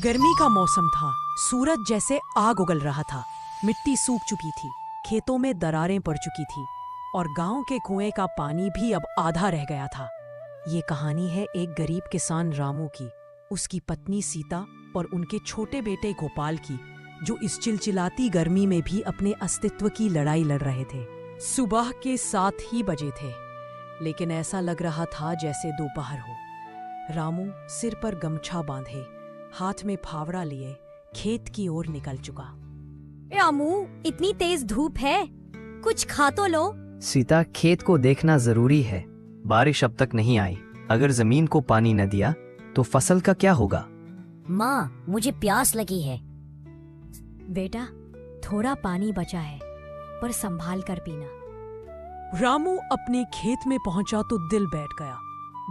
गर्मी का मौसम था। सूरज जैसे आग उगल रहा था। मिट्टी सूख चुकी थी, खेतों में दरारें पड़ चुकी थी और गांव के कुएं का पानी भी अब आधा रह गया था। ये कहानी है एक गरीब किसान रामू की, उसकी पत्नी सीता और उनके छोटे बेटे गोपाल की, जो इस चिलचिलाती गर्मी में भी अपने अस्तित्व की लड़ाई लड़ रहे थे। सुबह के 7 ही बजे थे, लेकिन ऐसा लग रहा था जैसे दोपहर हो। रामू सिर पर गमछा बांधे, हाथ में फावड़ा लिए खेत की ओर निकल चुका। रामू, इतनी तेज धूप है, कुछ खा तो लो। सीता, खेत को देखना जरूरी है। बारिश अब तक नहीं आई। अगर जमीन को पानी न दिया तो फसल का क्या होगा? माँ, मुझे प्यास लगी है। बेटा, थोड़ा पानी बचा है, पर संभाल कर पीना। रामू अपने खेत में पहुंचा तो दिल बैठ गया।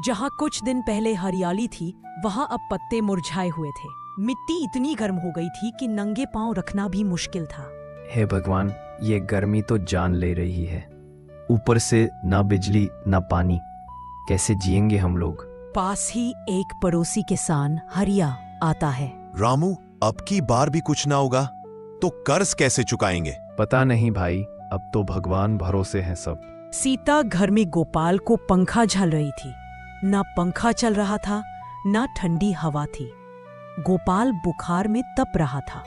जहां कुछ दिन पहले हरियाली थी, वहां अब पत्ते मुरझाए हुए थे। मिट्टी इतनी गर्म हो गई थी कि नंगे पांव रखना भी मुश्किल था। हे भगवान, ये गर्मी तो जान ले रही है। ऊपर से ना बिजली ना पानी, कैसे जिएंगे हम लोग? पास ही एक पड़ोसी किसान हरिया आता है। रामू, अब की बार भी कुछ ना होगा तो कर्ज कैसे चुकाएंगे? पता नहीं भाई, अब तो भगवान भरोसे हैं सब। सीता घर में गोपाल को पंखा झल रही थी। ना पंखा चल रहा था, ना ठंडी हवा थी। गोपाल बुखार में तप रहा था।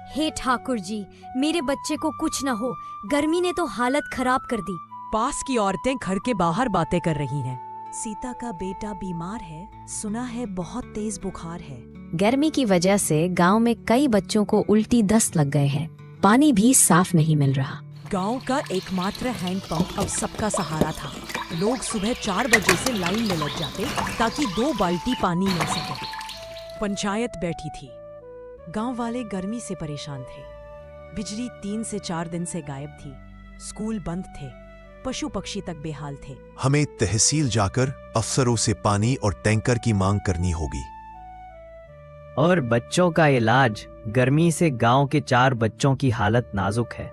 हे ठाकुर जी, मेरे बच्चे को कुछ न हो, गर्मी ने तो हालत खराब कर दी। पास की औरतें घर के बाहर बातें कर रही हैं। सीता का बेटा बीमार है, सुना है बहुत तेज बुखार है। गर्मी की वजह से गांव में कई बच्चों को उल्टी दस्त लग गए हैं। पानी भी साफ नहीं मिल रहा। गांव का एकमात्र हैंडपंप अब सबका सहारा था। लोग सुबह 4 बजे से लाइन में लग जाते ताकि 2 बाल्टी पानी मिल सके। पंचायत बैठी थी। गांव वाले गर्मी से परेशान थे। बिजली 3 से 4 दिन से गायब थी। स्कूल बंद थे। पशु पक्षी तक बेहाल थे। हमें तहसील जाकर अफसरों से पानी और टैंकर की मांग करनी होगी। और बच्चों का इलाज। गर्मी से गांव के 4 बच्चों की हालत नाजुक है।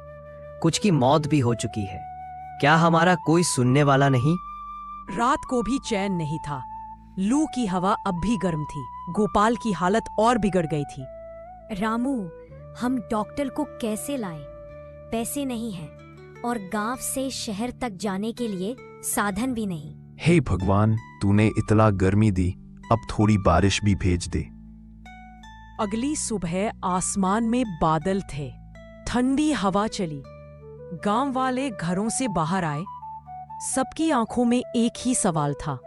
कुछ की मौत भी हो चुकी है। क्या हमारा कोई सुनने वाला नहीं? रात को भी चैन नहीं था। लू की हवा अब भी गर्म थी। गोपाल की हालत और बिगड़ गई थी। रामू, हम डॉक्टर को कैसे लाएं? पैसे नहीं हैं और गांव से शहर तक जाने के लिए साधन भी नहीं। हे भगवान, तूने इतना गर्मी दी, अब थोड़ी बारिश भी भेज दे। अगली सुबह आसमान में बादल थे। ठंडी हवा चली। गांव वाले घरों से बाहर आए। सबकी आंखों में एक ही सवाल था,